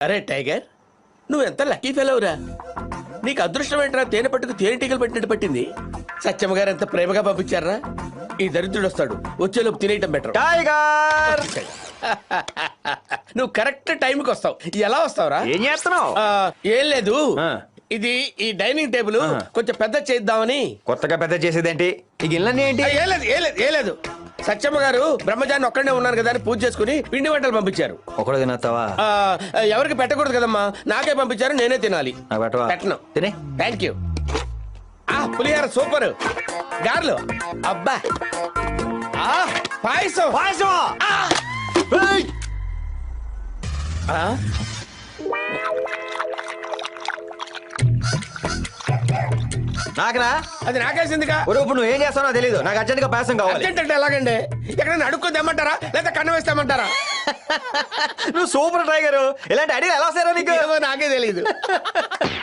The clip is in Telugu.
అరే టైగర్, నువ్వు ఎంత లక్కీ ఫెలవురా. నీకు అదృష్టం ఏంట్రా, తేనె పట్టుకు తేనెటీగలు పెట్టినట్టు పట్టింది. సత్యమ్మ గారు ఎంత ప్రేమగా పంపించారా. ఈ దరిద్రుడు వస్తాడు, వచ్చేలోపు తినేయటం బెటర్. టైగర్ నువ్వు కరెక్ట్ టైంకి వస్తావు. ఎలా వస్తావురా? ఏం చేస్తున్నావు? ఏం లేదు, ఆ. ఇది ఈ డైనింగ్ టేబుల్ కొంచెం పెద్ద చేద్దామని. కొత్తగా పెద్ద చేసేదేంటి? ఈ గిన్నెలన్నీ ఏంటి? ఏం లేదు ఏం లేదు ఏం లేదు. సత్యమ్మ గారు బ్రహ్మచారిని ఒక్కడే ఉన్నారు కదా అని పూజ చేసుకుని పిండి వంటలు పంపించారు. ఒకడు తినేస్తావా? ఎవరికి పెట్టకూడదు కదమ్మా, నాకే పంపించారు, నేనే తినాలి. నాకు పెట్టవా? పెట్టను. తినే. Thank you. పులిహార సూపర్. గార్లు అబ్బా. పాయసం పాయసం. ఏయ్! నాకురా? అది నాకేసిందిగా. ఒరే, ఇప్పుడు నువ్వు ఏం చేస్తావో తెలీదు. నాకు అర్జెంట్ గా పాయసం కావాలి. అర్జెంట్ అంటే ఎలాగండి? ఎక్కడైనా అడుక్కొని తెమ్మంటారా లేదా కన్నం వేస్తామంటారా? నువ్వు సూపర్ టైగర్. ఇలాంటి ఐడియా ఎలా వస్తారో నీకు? ఏమో నాకే తెలియదు.